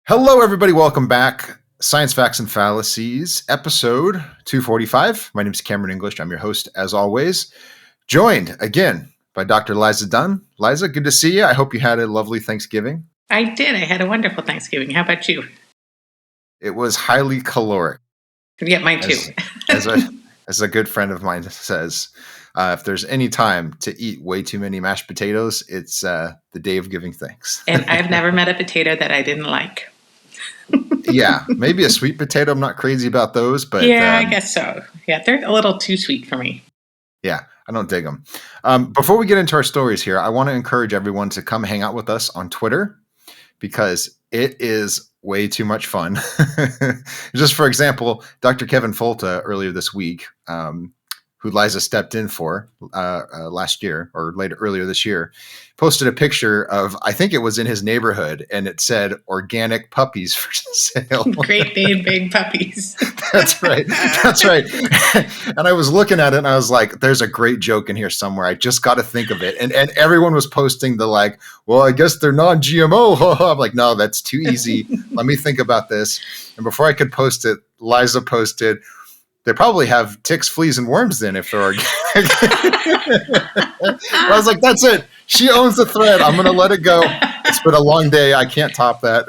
Hello, everybody. Welcome back. Science Facts and Fallacies, episode 245. My name is Cameron English. I'm your host, as always, joined again by Dr. Liza Dunn. Liza, good to see you. I hope you had a lovely Thanksgiving. I did. I had a wonderful Thanksgiving. How about you? It was highly caloric. Yeah, mine too. As a good friend of mine says, if there's any time to eat way too many mashed potatoes, it's the day of giving thanks. And I've never met a potato that I didn't like. Yeah, maybe a sweet potato. I'm not crazy about those, but yeah, I guess so. Yeah, they're a little too sweet for me. Yeah, I don't dig them. Before we get into our stories here, I want to encourage everyone to come hang out with us on Twitter because it is way too much fun. Just for example, Dr. Kevin Folta earlier this week, who Liza stepped in for last year or earlier this year, posted a picture of, I think it was in his neighborhood, and it said organic puppies for sale. Great Dane big puppies. That's right. That's right. And I was looking at it and I was like, there's a great joke in here somewhere. I just got to think of it. And everyone was posting the like, well, I guess they're non-GMO. I'm like, no, that's too easy. Let me think about this. And before I could post it, Liza posted, they probably have ticks, fleas, and worms then if they're organic. I was like, that's it. She owns the thread. I'm going to let it go. It's been a long day. I can't top that.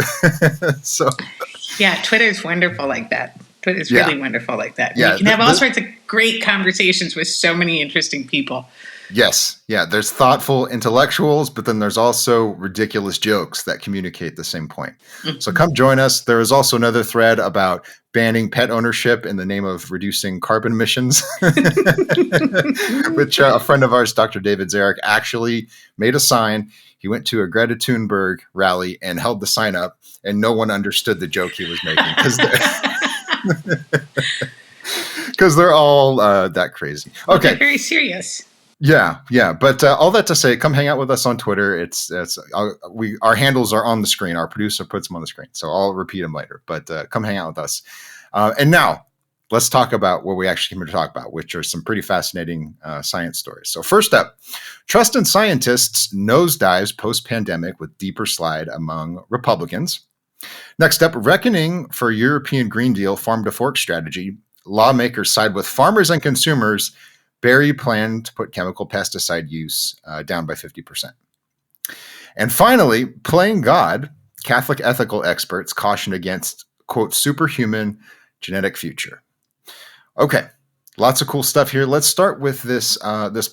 Yeah, Twitter's wonderful like that. Twitter's really wonderful like that. Yeah, you can have all sorts of great conversations with so many interesting people. Yes. Yeah. There's thoughtful intellectuals, but then there's also ridiculous jokes that communicate the same point. Mm-hmm. So come join us. There is also another thread about banning pet ownership in the name of reducing carbon emissions, which a friend of ours, Dr. David Zarek, actually made a sign. He went to a Greta Thunberg rally and held the sign up, and no one understood the joke he was making because they're all that crazy. Okay. They're very serious. Yeah. But all that to say, come hang out with us on Twitter. Our handles are on the screen. Our producer puts them on the screen, so I'll repeat them later. But come hang out with us. And now let's talk about what we actually came here to talk about, which are some pretty fascinating science stories. So first up, trust in scientists nosedives post-pandemic with deeper slide among Republicans. Next up, reckoning for European Green Deal farm to fork strategy. Lawmakers side with farmers and consumers. Berry plan to put chemical pesticide use down by 50%. And finally, playing God, Catholic ethical experts caution against, quote, superhuman genetic future. Okay, lots of cool stuff here. Let's start with this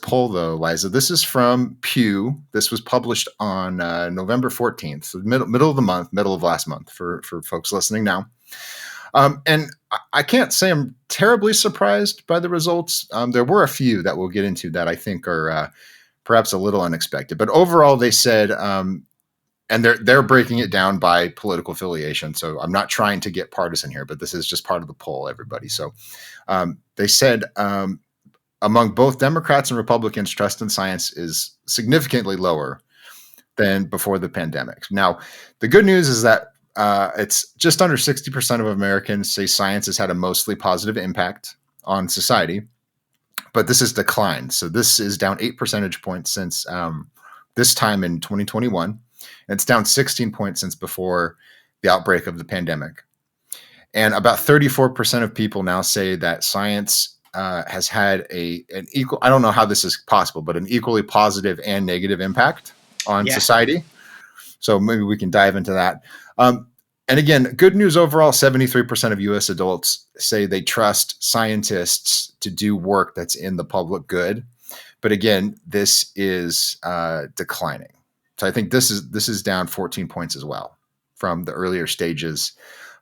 poll, though, Liza. This is from Pew. This was published on November 14th, so middle of the month, middle of last month for folks listening now. And I can't say I'm terribly surprised by the results. There were a few that we'll get into that I think are perhaps a little unexpected. But overall, they said, and they're breaking it down by political affiliation. So I'm not trying to get partisan here, but this is just part of the poll, everybody. So they said among both Democrats and Republicans, trust in science is significantly lower than before the pandemic. Now, the good news is that it's just under 60% of Americans say science has had a mostly positive impact on society, but this has declined. So this is down 8 percentage points since this time in 2021. And it's down 16 points since before the outbreak of the pandemic. And about 34% of people now say that science has had an equal, I don't know how this is possible, but an equally positive and negative impact on society. So maybe we can dive into that. And again, good news overall, 73% of U.S. adults say they trust scientists to do work that's in the public good. But again, this is declining. So I think this is down 14 points as well from the earlier stages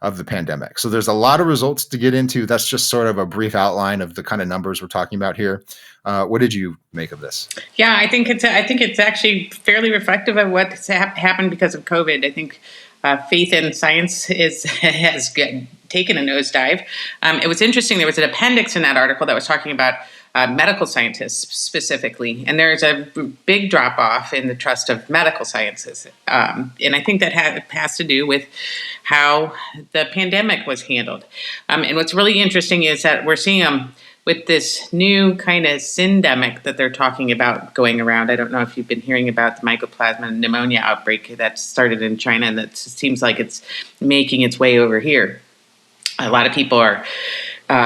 of the pandemic. So there's a lot of results to get into. That's just sort of a brief outline of the kind of numbers we're talking about here. What did you make of this? Yeah, I think it's actually fairly reflective of what's happened because of COVID. I think faith in science has taken a nosedive. It was interesting. There was an appendix in that article that was talking about medical scientists specifically. And there's a big drop off in the trust of medical sciences. And I think that has to do with how the pandemic was handled. And what's really interesting is that we're seeing with this new kind of syndemic that they're talking about going around. I don't know if you've been hearing about the mycoplasma pneumonia outbreak that started in China, and that seems like it's making its way over here. A lot of people are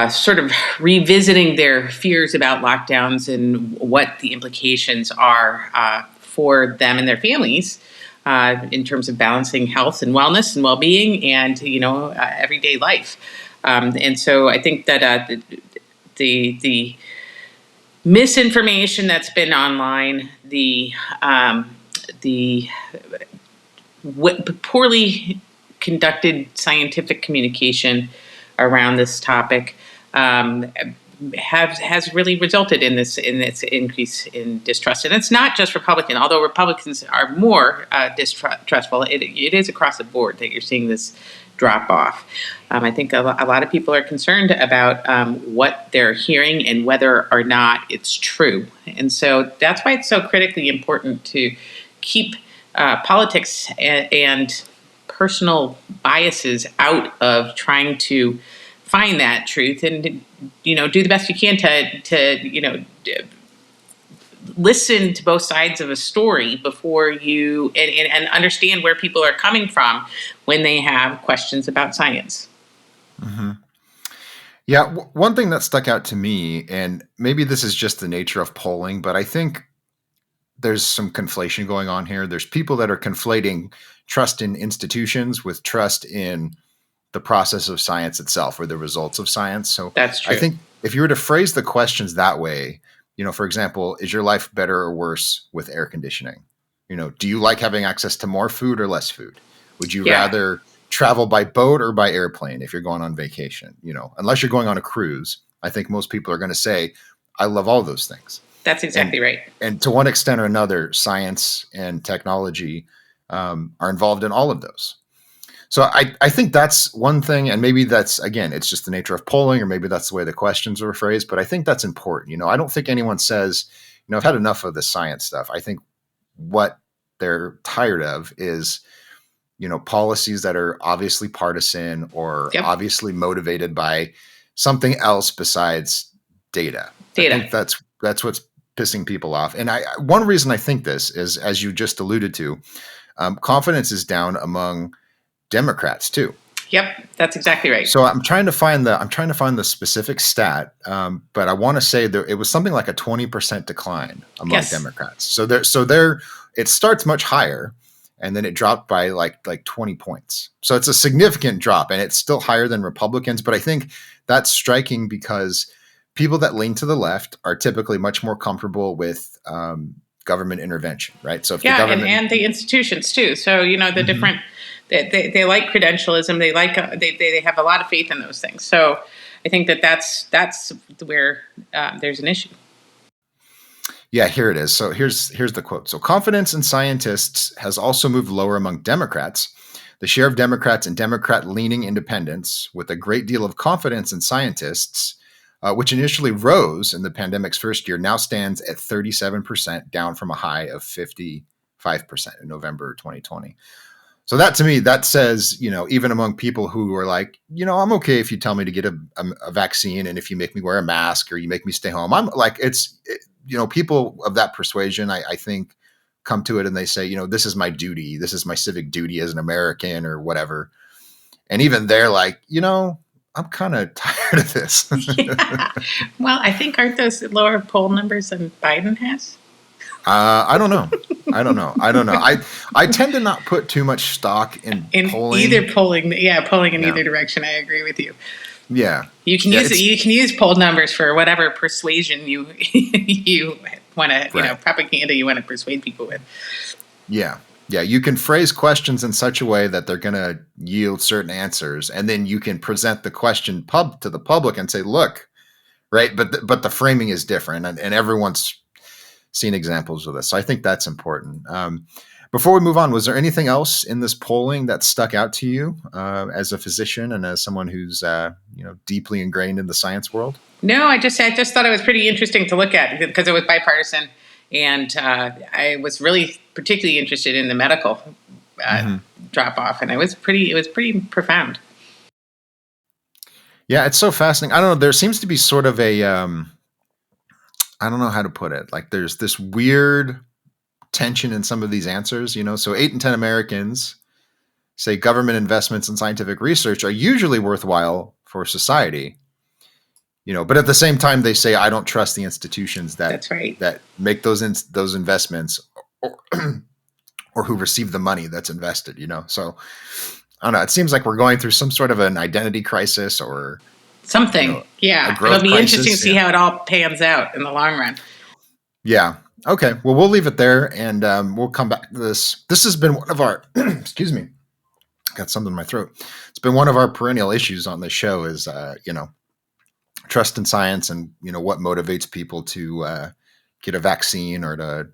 sort of revisiting their fears about lockdowns and what the implications are for them and their families in terms of balancing health and wellness and well-being and, everyday life. And so I think that the misinformation that's been online, the poorly conducted scientific communication around this topic has really resulted in this increase in distrust. And it's not just Republican, although Republicans are more distrustful. It is across the board that you're seeing this drop off. I think a lot of people are concerned about what they're hearing and whether or not it's true. And so that's why it's so critically important to keep politics and personal biases out of trying to find that truth, and do the best you can to listen to both sides of a story before you and understand where people are coming from when they have questions about science. Mm-hmm. Yeah, one thing that stuck out to me, and maybe this is just the nature of polling, but I think there's some conflation going on here. There's people that are conflating trust in institutions with trust in the process of science itself or the results of science. So that's true. I think if you were to phrase the questions that way, for example, is your life better or worse with air conditioning? Do you like having access to more food or less food? Would you rather travel by boat or by airplane if you're going on vacation? Unless you're going on a cruise, I think most people are going to say, I love all those things. That's exactly right. And to one extent or another, science and technology are involved in all of those. So I think that's one thing, and maybe that's, again, it's just the nature of polling, or maybe that's the way the questions are phrased, but I think that's important. I don't think anyone says, I've had enough of this science stuff. I think what they're tired of is, policies that are obviously partisan or obviously motivated by something else besides data. I think that's what's pissing people off. And one reason I think this is, as you just alluded to, confidence is down among Democrats too. Yep, that's exactly right. So I'm trying to find the specific stat, but I want to say it was something like a 20% decline among Democrats. So it starts much higher, and then it dropped by like 20 points. So it's a significant drop, and it's still higher than Republicans. But I think that's striking because people that lean to the left are typically much more comfortable with government intervention, right? So if the government and the institutions too. So the different. They like credentialism. They have a lot of faith in those things. So I think that's where there's an issue. Yeah, here it is. So here's the quote. So confidence in scientists has also moved lower among Democrats. The share of Democrats and Democrat-leaning independents with a great deal of confidence in scientists, which initially rose in the pandemic's first year, now stands at 37%, down from a high of 55% in November 2020. So that, to me, that says, even among people who are like, I'm okay if you tell me to get a vaccine, and if you make me wear a mask or you make me stay home, I'm like, people of that persuasion, I think, come to it and they say, this is my duty. This is my civic duty as an American or whatever. And even they're like, I'm kind of tired of this. Yeah. Well, I think aren't those lower poll numbers than Biden has? I don't know. I tend to not put too much stock in polling. Polling in either direction. I agree with you. Yeah. You can use poll numbers for whatever persuasion you want to, propaganda you want to persuade people with. Yeah. Yeah, you can phrase questions in such a way that they're going to yield certain answers, and then you can present the question to the public and say, "Look, right?" But the framing is different, and everyone's seen examples of this. So I think that's important. Before we move on, was there anything else in this polling that stuck out to you as a physician and as someone who's deeply ingrained in the science world? No, I just thought it was pretty interesting to look at because it was bipartisan, and I was really particularly interested in the medical drop off, and it was pretty profound. Yeah, it's so fascinating. I don't know. There seems to be sort of a I don't know how to put it. Like there's this weird tension in some of these answers. So 8 in 10 Americans say government investments in scientific research are usually worthwhile for society. But at the same time, they say, I don't trust the institutions That's right. that make those investments or who receive the money that's invested, So I don't know. It seems like we're going through some sort of an identity crisis or something. Yeah. It'll be interesting to see how it all pans out in the long run. Yeah. Okay. Well, we'll leave it there and we'll come back to this. This has been one of our, excuse me, got something in my throat. It's been one of our perennial issues on this show is, trust in science and, what motivates people to get a vaccine or to,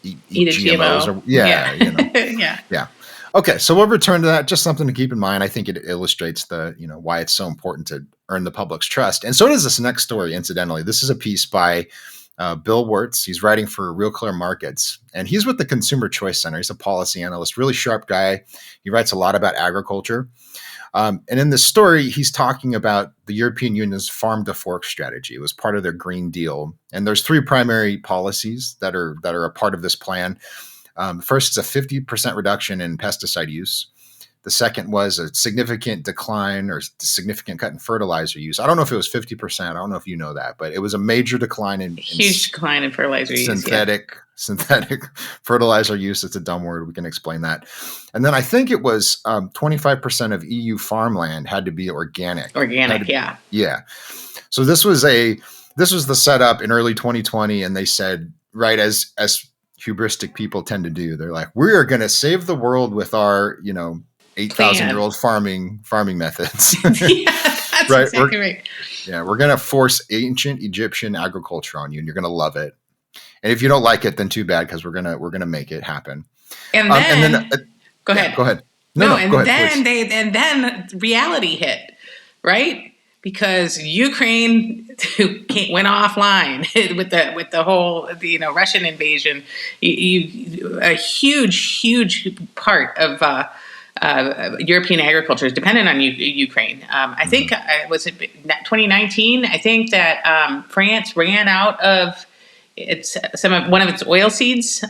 eat GMOs. Or, yeah. Yeah. Okay. So we'll return to that. Just something to keep in mind. I think it illustrates the, why it's so important to earn the public's trust. And so does this next story, incidentally. This is a piece by Bill Wirtz. He's writing for Real Clear Markets, and he's with the Consumer Choice Center. He's a policy analyst, really sharp guy. He writes a lot about agriculture. And in this story, he's talking about the European Union's farm to fork strategy. It was part of their Green Deal. And there's 3 primary policies that are a part of this plan. First is a 50% reduction in pesticide use. The second was a significant decline or significant cut in fertilizer use. I don't know if it was 50%. I don't know if you know that, but it was a major decline huge decline in fertilizer use. Synthetic fertilizer use. It's a dumb word. We can explain that. And then I think it was 25% of EU farmland had to be organic. Yeah. So this was the setup in early 2020, and they said, right, as hubristic people tend to do, they're like, we are going to save the world with our 8,000-year-old farming methods. Yeah, that's right. Exactly right. Yeah, we're going to force ancient Egyptian agriculture on you, and you're going to love it. And if you don't like it, then too bad, because we're gonna make it happen. And then go ahead. Go ahead. Then reality hit, right? Because Ukraine went offline with the whole Russian invasion. A huge part of European agriculture is dependent on Ukraine. I think was it 2019? I think that France ran out of one of its oil seeds,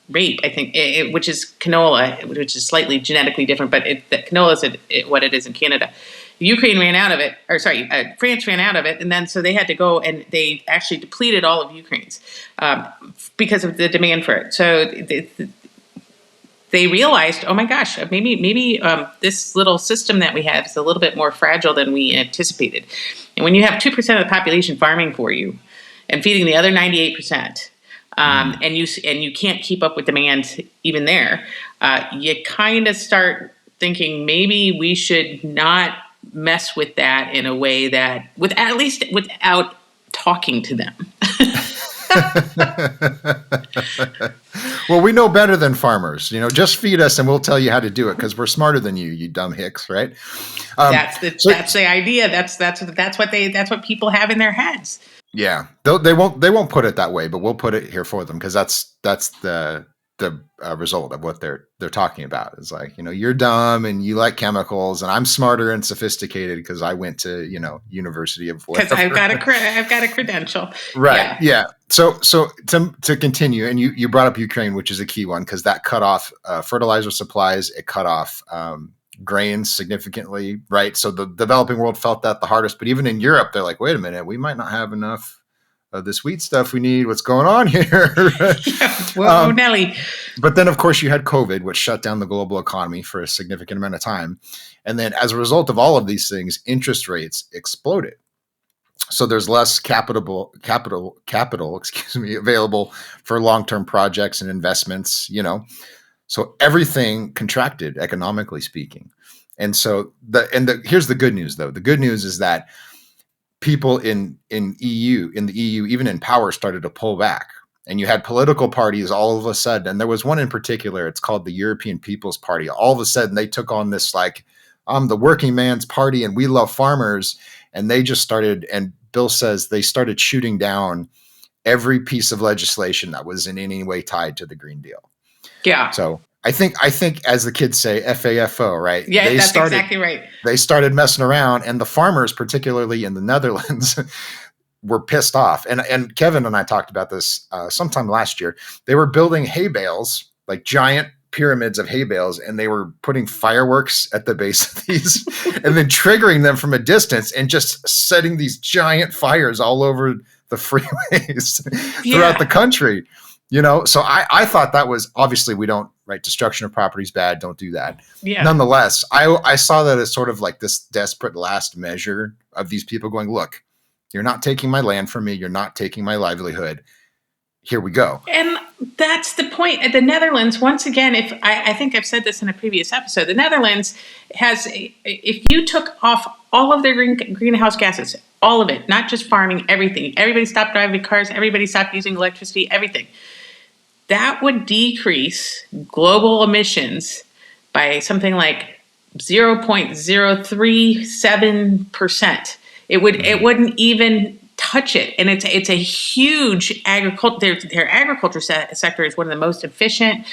rape, I think, which is canola, which is slightly genetically different, but canola is what it is in Canada. Ukraine ran out of it, France ran out of it, and then so they had to go and they actually depleted all of Ukraine's because of the demand for it. So they realized, oh my gosh, maybe this little system that we have is a little bit more fragile than we anticipated. And when you have 2% of the population farming for you, and feeding the other 98%, and you can't keep up with demand even there, you kind of start thinking maybe we should not mess with that in a way that, at least without talking to them. Well, we know better than farmers. Just feed us and we'll tell you how to do it because we're smarter than you dumb hicks, right? That's the idea. That's what people have in their heads. Yeah, they won't put it that way, but we'll put it here for them because that's the result of what they're talking about. It's like, you're dumb and you like chemicals, and I'm smarter and sophisticated because I went to University of whatever. Because I've got a credential. Right. Yeah. So to continue, and you brought up Ukraine, which is a key one because that cut off fertilizer supplies. It cut off grains significantly, right? So the developing world felt that the hardest, but even in Europe, they're like, wait a minute, we might not have enough of this wheat stuff we need. What's going on here? Whoa, Nelly. But then, of course, you had COVID, which shut down the global economy for a significant amount of time. And then as a result of all of these things, interest rates exploded. So there's less capital, available for long-term projects and investments, So everything contracted, economically speaking. And so here's the good news, though. The good news is that people in the EU, even in power, started to pull back. and you had political parties all of a sudden, and there was one in particular, it's called the European People's Party. All of a sudden they took on this like, I'm the working man's party and we love farmers. And they just started, and Bill says they started shooting down every piece of legislation that was in any way tied to the Green Deal. Yeah. So I think as the kids say, FAFO, right? Yeah, that's exactly right. They started messing around, and the farmers, particularly in the Netherlands, were pissed off. And Kevin and I talked about this sometime last year. They were building hay bales, like giant pyramids of hay bales, and they were putting fireworks at the base of these and then triggering them from a distance and just setting these giant fires all over the freeways throughout the country. So I thought that was, obviously we don't, right? Destruction of property is bad. Don't do that. Yeah. Nonetheless, I saw that as sort of like this desperate last measure of these people going, look, you're not taking my land from me. You're not taking my livelihood. Here we go. And that's the point. At the Netherlands, once again, if I think I've said this in a previous episode, the Netherlands has, if you took off all of their greenhouse gases, all of it, not just farming, everything, everybody stopped driving cars, everybody stopped using electricity, everything, that would decrease global emissions by something like 0.037%. It wouldn't even touch it, and it's a huge agriculture. Their agriculture sector is one of the most efficient,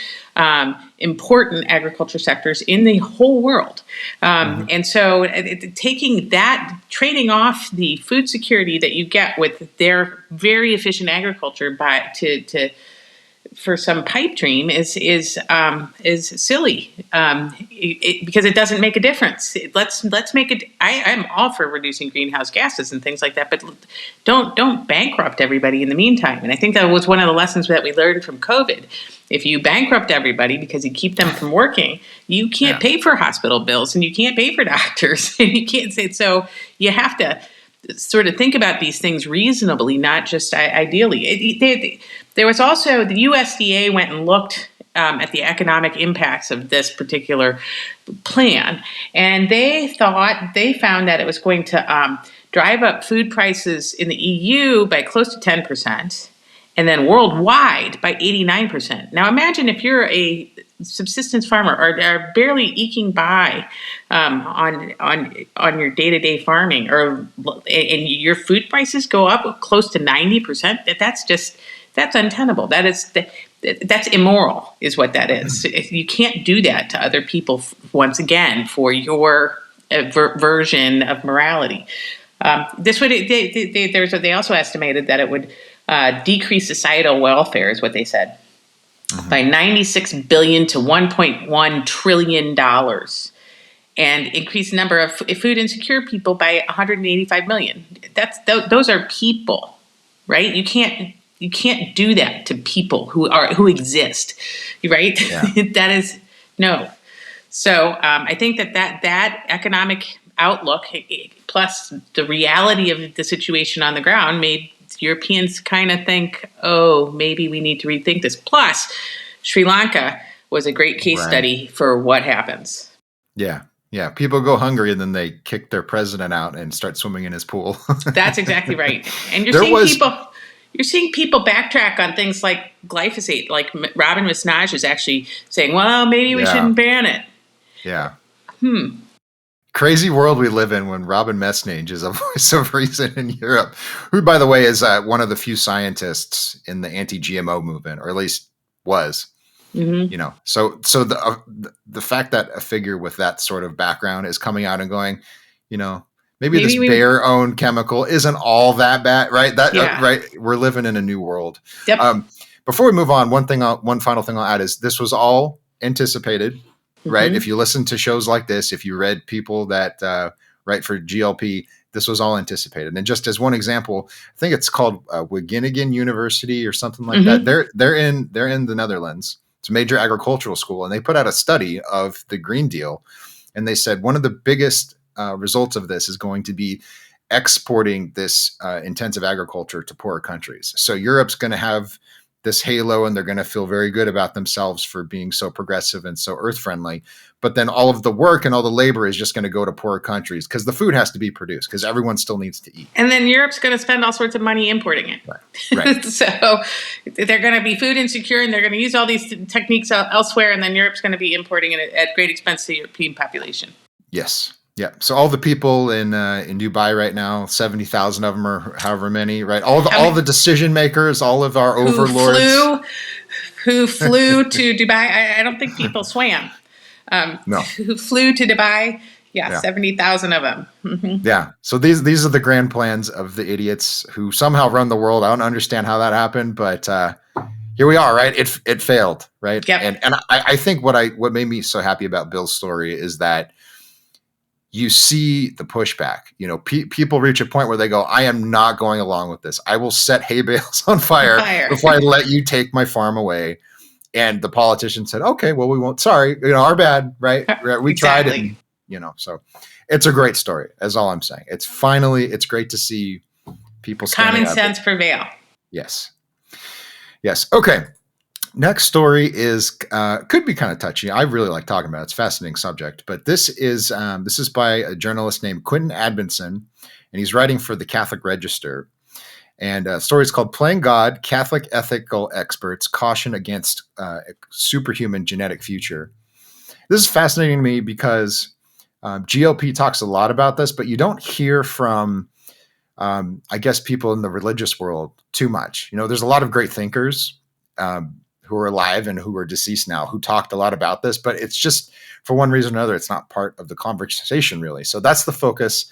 important agriculture sectors in the whole world. And so, taking that, trading off the food security that you get with their very efficient agriculture for some pipe dream is silly, because it doesn't make a difference. Let's make it. I'm all for reducing greenhouse gases and things like that, but don't bankrupt everybody in the meantime. And I think that was one of the lessons that we learned from COVID. If you bankrupt everybody because you keep them from working, you can't pay for hospital bills and you can't pay for doctors and you can't say so. You have to sort of think about these things reasonably, not just ideally. There was also, the USDA went and looked at the economic impacts of this particular plan, and they found that it was going to drive up food prices in the EU by close to 10%, and then worldwide by 89%. Now imagine if you're a subsistence farmer or are barely eking by on your day-to-day farming, and your food prices go up close to 90%. That's untenable. That's immoral, is what that is. You can't do that to other people, once again, for your version of morality. They also estimated that it would decrease societal welfare, is what they said, by $96 billion to $1.1 trillion, and increase the number of food insecure people by 185 million. Those are people, right? You can't do that to people who exist, right? Yeah. That is no. So I think that economic outlook plus the reality of the situation on the ground made Europeans kind of think, oh, maybe we need to rethink this. Plus, Sri Lanka was a great case study for what happens. Yeah. Yeah. People go hungry and then they kick their president out and start swimming in his pool. That's exactly right. And you're seeing people backtrack on things like glyphosate. Like Robin Misnage is actually saying, well, maybe we shouldn't ban it. Yeah. Crazy world we live in when Robin Mesnage is a voice of reason in Europe, who, by the way, is one of the few scientists in the anti-GMO movement, or at least was. Mm-hmm. So the fact that a figure with that sort of background is coming out and going, maybe this bear-owned chemical isn't all that bad, right? Right. We're living in a new world. Yep. Before we move on, one final thing I'll add is this was all anticipated. Right. Mm-hmm. If you listen to shows like this, if you read people that write for GLP, this was all anticipated. And just as one example, I think it's called Wageningen University or something like that. They're in the Netherlands. It's a major agricultural school, and they put out a study of the Green Deal, and they said one of the biggest results of this is going to be exporting this intensive agriculture to poorer countries. So Europe's going to have this halo and they're going to feel very good about themselves for being so progressive and so earth friendly. But then all of the work and all the labor is just going to go to poorer countries because the food has to be produced because everyone still needs to eat. And then Europe's going to spend all sorts of money importing it. Right. So they're going to be food insecure and they're going to use all these techniques elsewhere. And then Europe's going to be importing it at great expense to the European population. Yes. Yeah. So all the people in Dubai right now, 70,000 of them or however many, right? All the decision makers, all of our overlords who flew to Dubai. I don't think people swam. No. Who flew to Dubai. Yeah. 70,000 of them. Mm-hmm. Yeah. So these are the grand plans of the idiots who somehow run the world. I don't understand how that happened, but here we are, right? It failed, right? Yep. And I think what made me so happy about Bill's story is that you see the pushback. You know, people reach a point where they go, I am not going along with this. I will set hay bales on fire before I let you take my farm away. And the politician said, okay, well, we won't. Sorry, our bad, right? We tried it, so it's a great story, is all I'm saying. It's great to see people standing up. Common sense prevail. Yes. Okay. Next story is could be kind of touchy. I really like talking about it. It's a fascinating subject. But this is by a journalist named Quentin Adbinson, and he's writing for the Catholic Register. And the story is called "Playing God: Catholic Ethical Experts Caution Against Superhuman Genetic Future." This is fascinating to me because GLP talks a lot about this, but you don't hear from, I guess, people in the religious world too much. There's a lot of great thinkers who are alive and who are deceased now, who talked a lot about this, but it's just for one reason or another, it's not part of the conversation really. So that's the focus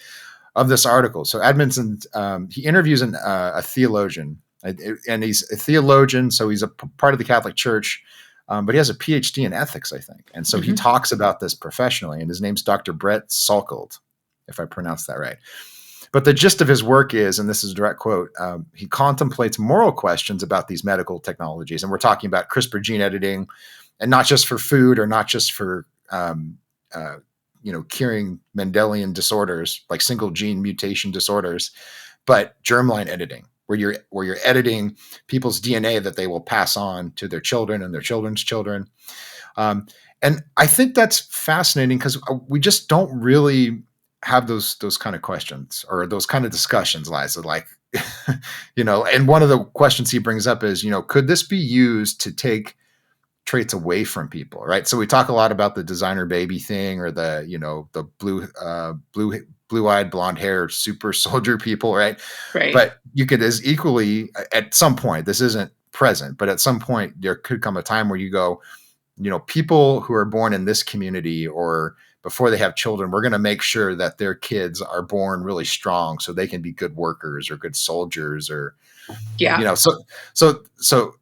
of this article. So Admonson, he interviews a theologian, and he's a theologian. So he's a part of the Catholic Church, but he has a PhD in ethics, I think. And so he talks about this professionally, and his name's Dr. Brett Salkeld, if I pronounced that right. But the gist of his work is, and this is a direct quote, he contemplates moral questions about these medical technologies. And we're talking about CRISPR gene editing, and not just for food or not just for, curing Mendelian disorders, like single gene mutation disorders, but germline editing, where you're editing people's DNA that they will pass on to their children and their children's children. And I think that's fascinating because we just don't really have those kind of questions or those kind of discussions, Liza, like, and one of the questions he brings up is, could this be used to take traits away from people, right? So we talk a lot about the designer baby thing or the blue-eyed blonde hair super soldier people, right? Right. But you could as equally at some point, this isn't present, but at some point there could come a time where you go, people who are born in this community or before they have children, we're going to make sure that their kids are born really strong so they can be good workers or good soldiers or, so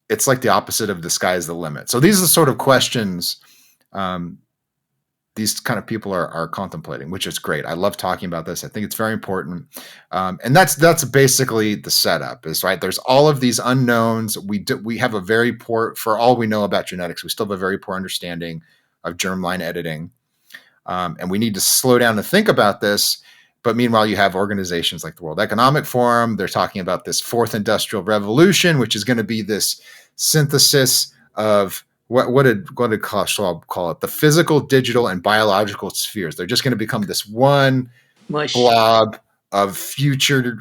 it's like the opposite of the sky's the limit. So these are the sort of questions these kind of people are contemplating, which is great. I love talking about this. I think it's very important. And that's basically the setup is right. There's all of these unknowns. We have a very poor, for all we know about genetics, we still have a very poor understanding of germline editing. And we need to slow down to think about this. But meanwhile, you have organizations like the World Economic Forum. They're talking about this fourth industrial revolution, which is going to be this synthesis of what did Schwab call it? The physical, digital, and biological spheres. They're just going to become this one blob of future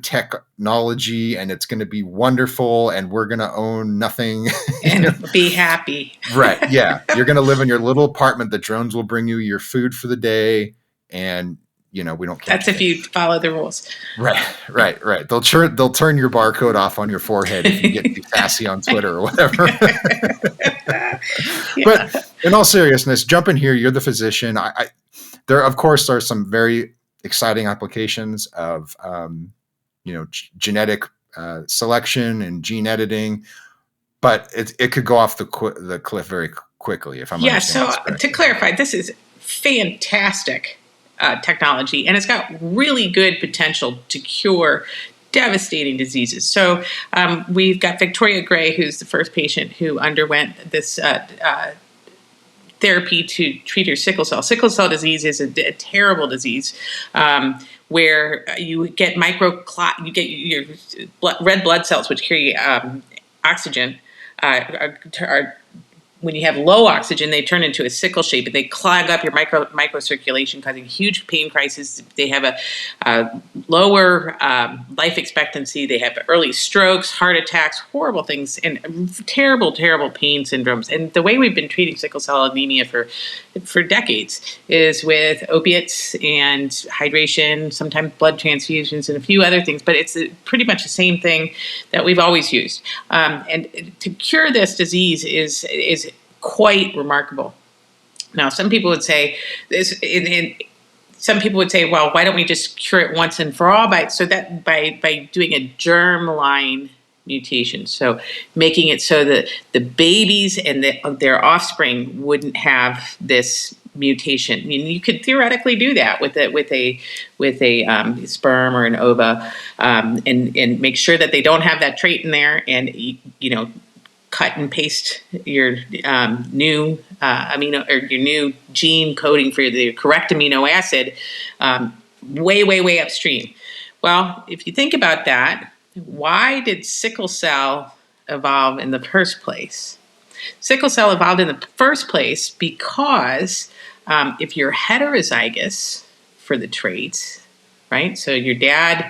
technology, and it's going to be wonderful, and we're going to own nothing. And be happy. Right, yeah. You're going to live in your little apartment. The drones will bring you your food for the day, and we don't care. That's if you follow the rules. Right. They'll turn your barcode off on your forehead if you get too sassy on Twitter or whatever. But in all seriousness, jump in here. You're the physician. There, of course, are some very exciting applications of, genetic selection and gene editing, but it could go off the cliff very quickly if I'm understanding. So to clarify, this is fantastic technology, and it's got really good potential to cure devastating diseases. So we've got Victoria Gray, who's the first patient who underwent this therapy to treat her sickle cell. Sickle cell disease is a terrible disease where you get microclot, you get your red blood cells, which carry oxygen, when you have low oxygen, they turn into a sickle shape. They clog up your microcirculation, causing huge pain crises. They have a lower life expectancy. They have early strokes, heart attacks, horrible things, and terrible, terrible pain syndromes. And the way we've been treating sickle cell anemia for decades is with opiates and hydration, sometimes blood transfusions, and a few other things. But it's pretty much the same thing that we've always used. And to cure this disease is quite remarkable. Now, some people would say this, some people would say, well, why don't we just cure it once and for all by doing a germline mutation? So making it so that the babies and their offspring wouldn't have this mutation. I mean, you could theoretically do that with a sperm or an ova, and make sure that they don't have that trait in there, and cut and paste your new amino, or your new gene coding for the correct amino acid way upstream. Well, if you think about that, why did sickle cell evolve in the first place? Sickle cell evolved in the first place because if you're heterozygous for the traits, right? So your dad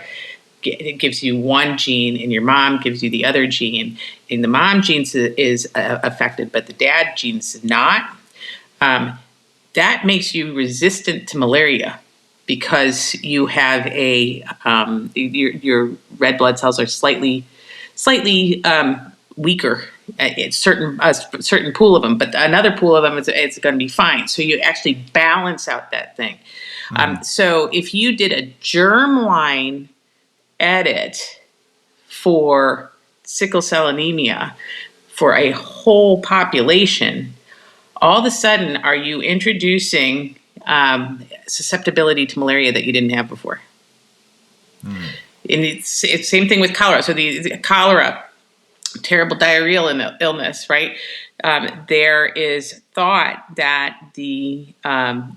gives you one gene and your mom gives you the other gene, and the mom gene is affected, but the dad gene is not. That makes you resistant to malaria because you have your red blood cells are slightly weaker. It's a certain pool of them, but another pool of them it's going to be fine. So you actually balance out that thing. So if you did a germline edit for sickle cell anemia for a whole population, all of a sudden are you introducing susceptibility to malaria that you didn't have before? And it's same thing with cholera. So the cholera, terrible diarrheal illness, right? There is thought that the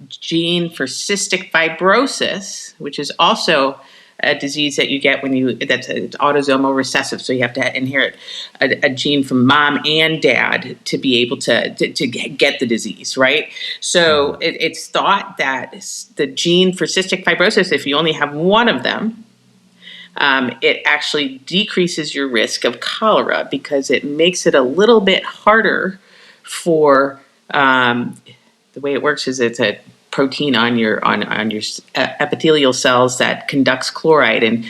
gene for cystic fibrosis, which is also a disease that you get that's autosomal recessive, so you have to inherit a gene from mom and dad to be able to get the disease, right? So it's thought that the gene for cystic fibrosis, if you only have one of them, it actually decreases your risk of cholera because it makes it a little bit harder for the way it works is it's a protein on your epithelial cells that conducts chloride, and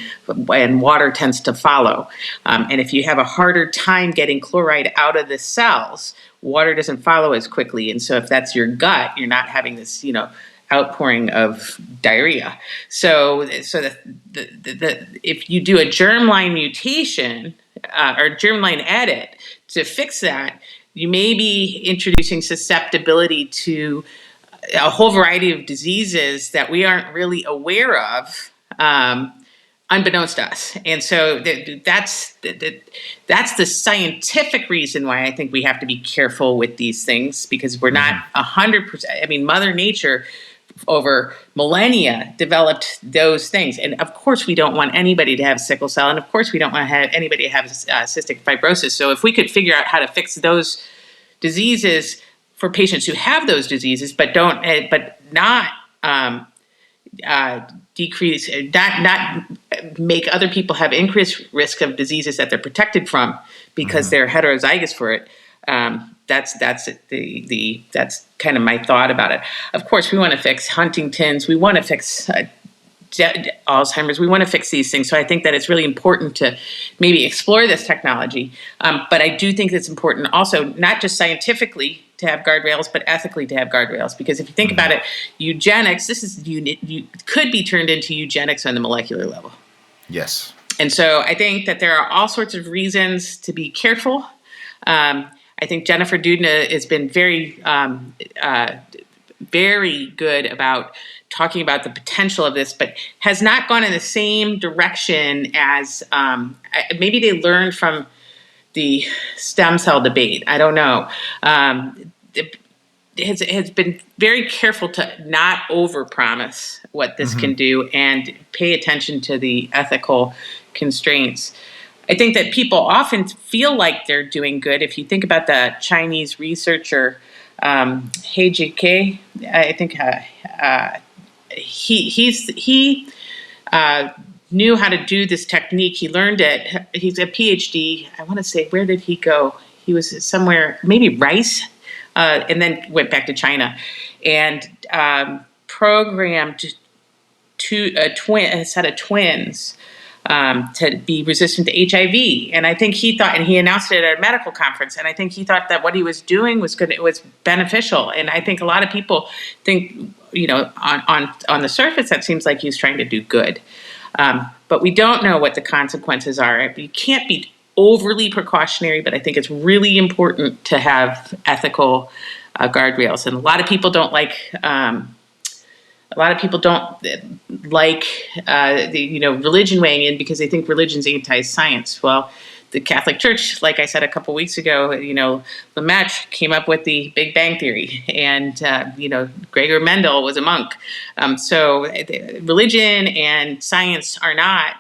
water tends to follow. And if you have a harder time getting chloride out of the cells, water doesn't follow as quickly. And so if that's your gut, you're not having this, outpouring of diarrhea. So if you do a germline mutation or germline edit to fix that, you may be introducing susceptibility to a whole variety of diseases that we aren't really aware of, unbeknownst to us. And so that's the scientific reason why I think we have to be careful with these things, because we're not 100%. I mean, Mother Nature over millennia developed those things. And of course, we don't want anybody to have sickle cell. And of course, we don't want to have anybody to have cystic fibrosis. So if we could figure out how to fix those diseases for patients who have those diseases, but not decrease, not make other people have increased risk of diseases that they're protected from because they're heterozygous for it. That's kind of my thought about it. Of course, we want to fix Huntington's. We want to fix Alzheimer's. We want to fix these things. So I think that it's really important to maybe explore this technology. But I do think it's important also, not just scientifically to have guardrails, but ethically to have guardrails. Because if you think about it, eugenics, could be turned into eugenics on the molecular level. Yes. And so I think that there are all sorts of reasons to be careful. I think Jennifer Doudna has been very, very good about talking about the potential of this, but has not gone in the same direction as maybe they learned from the stem cell debate. I don't know. Has been very careful to not overpromise what this can do and pay attention to the ethical constraints. I think that people often feel like they're doing good. If you think about the Chinese researcher, He Jike, I think he knew how to do this technique. He learned it. He's a PhD. I want to say, where did he go? He was somewhere, maybe Rice, and then went back to China, and programmed a set of twins to be resistant to HIV. And I think he thought, and he announced it at a medical conference, and I think he thought that what he was doing was good, it was beneficial. And I think a lot of people think, on the surface, that seems like he's trying to do good. But we don't know what the consequences are. You can't be overly precautionary, but I think it's really important to have ethical guardrails. And a lot of people don't like religion weighing in because they think religion's anti-science. Well, the Catholic Church, like I said a couple weeks ago, Lemaitre came up with the Big Bang Theory, and Gregor Mendel was a monk. So religion and science are not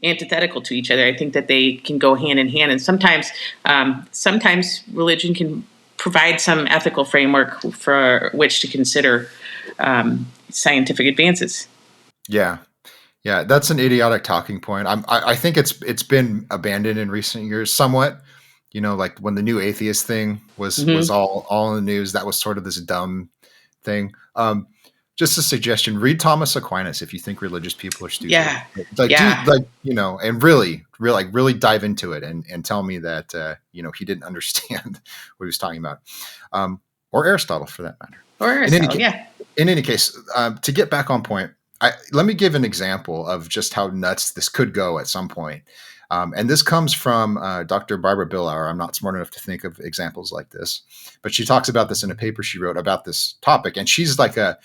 antithetical to each other. I think that they can go hand in hand, and sometimes religion can provide some ethical framework for which to consider scientific advances. Yeah. Yeah, that's an idiotic talking point. I think it's been abandoned in recent years somewhat. Like when the new atheist thing was all in the news, that was sort of this dumb thing. Just a suggestion: read Thomas Aquinas if you think religious people are stupid. Yeah, and really dive into it and tell me that he didn't understand what he was talking about, or Aristotle for that matter. Or Aristotle, In any case, to get back on point. Let me give an example of just how nuts this could go at some point. And this comes from Dr. Barbara Billauer. I'm not smart enough to think of examples like this, but she talks about this in a paper she wrote about this topic. And she's a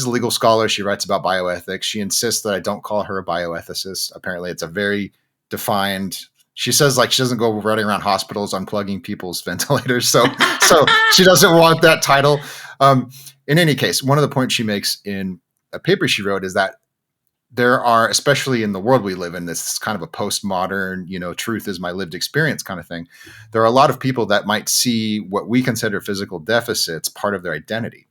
legal scholar. She writes about bioethics. She insists that I don't call her a bioethicist. Apparently, it's a very defined. She says she doesn't go running around hospitals unplugging people's ventilators. So she doesn't want that title. In any case, one of the points she makes in a paper she wrote is that there are, especially in the world we live in, this kind of a postmodern, truth is my lived experience kind of thing. There are a lot of people that might see what we consider physical deficits part of their identity.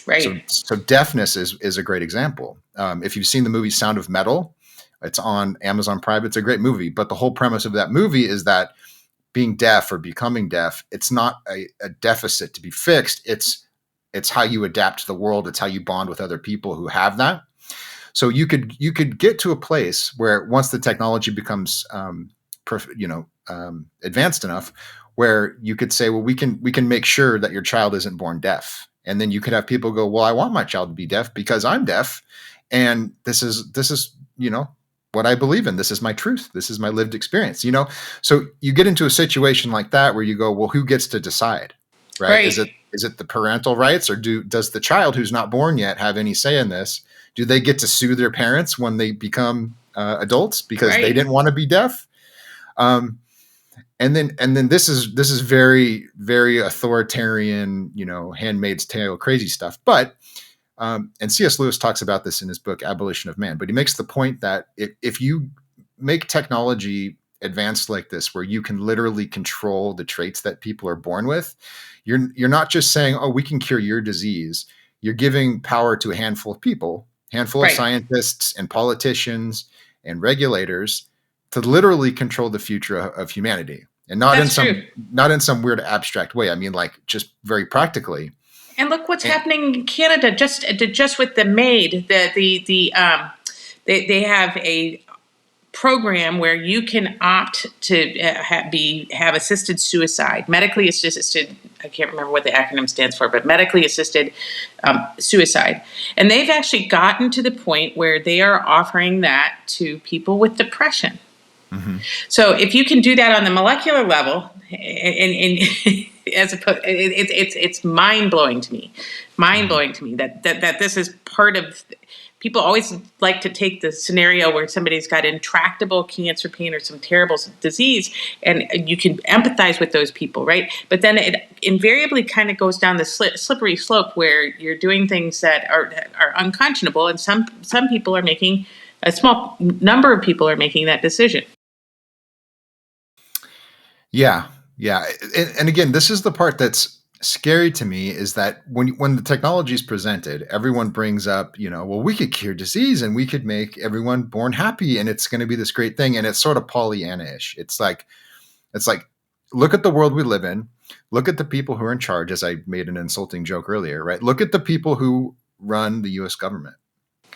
Right. So deafness is a great example. If you've seen the movie Sound of Metal, it's on Amazon Prime. It's a great movie, but the whole premise of that movie is that being deaf or becoming deaf, it's not a deficit to be fixed. It's how you adapt to the world. It's how you bond with other people who have that. So you could get to a place where once the technology becomes, advanced enough, where you could say, well, we can make sure that your child isn't born deaf, and then you could have people go, well, I want my child to be deaf because I'm deaf, and this is what I believe in. This is my truth. This is my lived experience. So you get into a situation like that where you go, well, who gets to decide, right? Is it the parental rights, or does the child who's not born yet have any say in this? Do they get to sue their parents when they become adults because they didn't want to be deaf? And then this is very, very authoritarian, Handmaid's Tale crazy stuff. But and C.S. Lewis talks about this in his book Abolition of Man. But he makes the point that if you make technology advanced like this, where you can literally control the traits that people are born with, you're not just saying, oh, we can cure your disease. You're giving power to a handful of people, of scientists and politicians and regulators to literally control the future of humanity, and not in some weird abstract way. I mean, just very practically. And look what's happening in Canada. Just with the MAID, they have a program where you can opt to have assisted suicide, medically assisted. I can't remember what the acronym stands for, but medically assisted suicide. And they've actually gotten to the point where they are offering that to people with depression. Mm-hmm. So if you can do that on the molecular level, and as opposed, it's mind blowing to me. That this is part of. People always like to take the scenario where somebody's got intractable cancer pain or some terrible disease, and you can empathize with those people, right? But then it invariably kind of goes down the slippery slope where you're doing things that are unconscionable, and some people are making, a small number of people are making that decision. Yeah, yeah. And again, this is the part that's scary to me is that when the technology is presented, everyone brings up, well, we could cure disease and we could make everyone born happy and it's going to be this great thing. And it's sort of Pollyanna-ish. It's like, look at the world we live in. Look at the people who are in charge, as I made an insulting joke earlier, right? Look at the people who run the US government.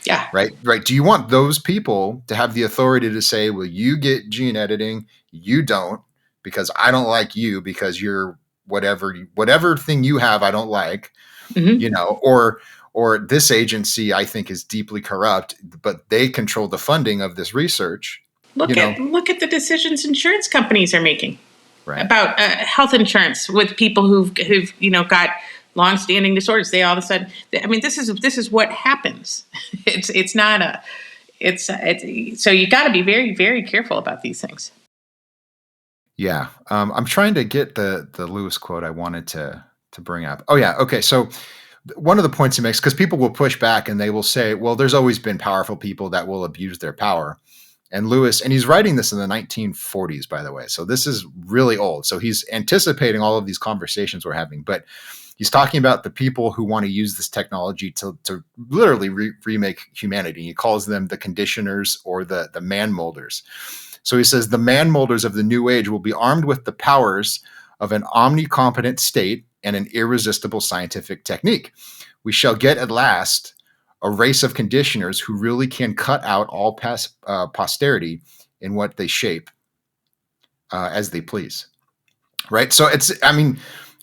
Yeah. Right. Do you want those people to have the authority to say, well, you get gene editing, you don't, because I don't like you because you're whatever thing you have, I don't like, Mm-hmm. or this agency I think is deeply corrupt, but they control the funding of this research, Look at the decisions insurance companies are making right? about health insurance with people who've got long-standing disorders. They all of a sudden, I mean, this is what happens. It's not a it's so you got to be very, very careful about these things. Yeah. I'm trying to get the Lewis quote I wanted to bring up. Oh yeah. Okay. So one of the points he makes, because people will push back and they will say, well, there's always been powerful people that will abuse their power. And Lewis, and he's writing this in the 1940s, by the way. So this is really old. So he's anticipating all of these conversations we're having. But he's talking about the people who want to use this technology to literally remake humanity. He calls them the conditioners or the man molders. So he says the man molders of the new age will be armed with the powers of an omnicompetent state and an irresistible scientific technique. We shall get at last a race of conditioners who really can cut out all posterity in what they shape as they please. Right. So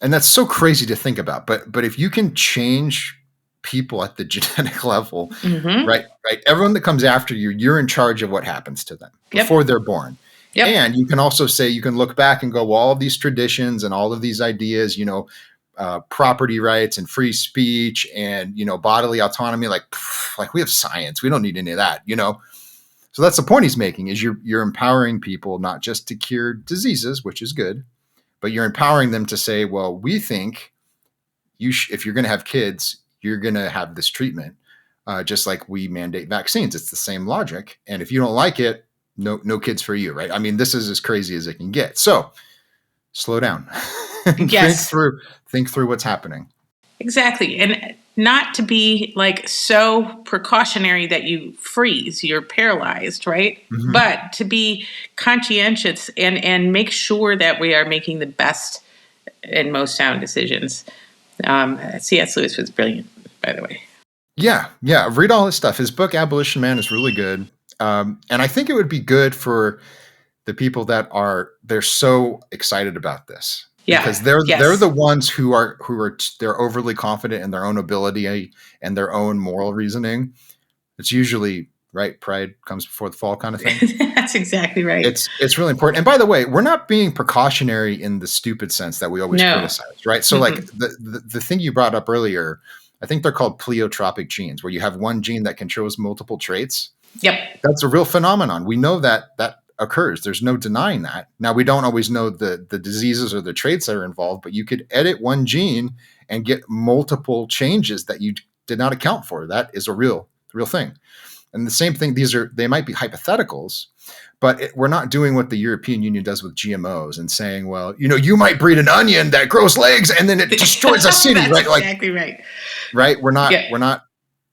and that's so crazy to think about. But if you can change people at the genetic level, Mm-hmm. right, everyone that comes after you, you're in charge of what happens to them before they're born. Yep. And you can also say, you can look back and go, well, all of these traditions and all of these ideas, property rights and free speech and, bodily autonomy, like we have science. We don't need any of that, So that's the point he's making is you're empowering people not just to cure diseases, which is good, but you're empowering them to say, well, we think if you're going to have kids, you're going to have this treatment, just like we mandate vaccines. It's the same logic. And if you don't like it, no kids for you, right? I mean, this is as crazy as it can get. So slow down. Yes. Think through what's happening. Exactly. And not to be like so precautionary that you freeze, you're paralyzed, right? Mm-hmm. But to be conscientious and make sure that we are making the best and most sound decisions. C.S. Lewis was brilliant, by the way. Yeah. Read all his stuff. His book, Abolition Man, is really good. And I think it would be good for the people they're so excited about this. Yeah. Because they're the ones who are they're overly confident in their own ability and their own moral reasoning. It's usually right. Pride comes before the fall kind of thing. That's exactly right. It's really important. And by the way, we're not being precautionary in the stupid sense that we always criticize, right? So like the thing you brought up earlier, I think they're called pleiotropic genes, where you have one gene that controls multiple traits. Yep. That's a real phenomenon. We know that occurs. There's no denying that. Now, we don't always know the diseases or the traits that are involved, but you could edit one gene and get multiple changes that you did not account for. That is a real thing. And the same thing, they might be hypotheticals, but we're not doing what the European Union does with GMOs and saying, well, you might breed an onion that grows legs and then it destroys a city, right? Exactly right. Right? We're not,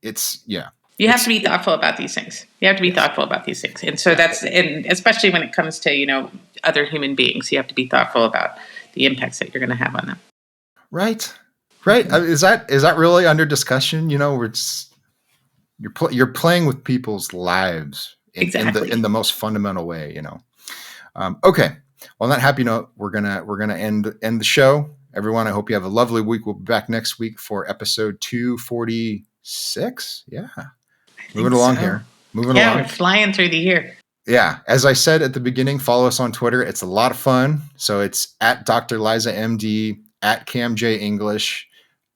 it's, yeah. You have to be thoughtful about these things. And so and especially when it comes to, other human beings, you have to be thoughtful about the impacts that you're going to have on them. Right. Is that really under discussion? You're playing with people's lives in the most fundamental way, Okay. Well, on that happy note, we're gonna end the show. Everyone, I hope you have a lovely week. We'll be back next week for episode 246. Yeah. Moving along here. We're flying through the year. Yeah. As I said at the beginning, follow us on Twitter. It's a lot of fun. So it's at Dr. Liza MD, at Cam J English,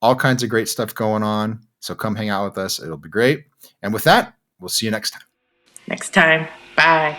all kinds of great stuff going on. So come hang out with us. It'll be great. And with that, we'll see you next time. Bye.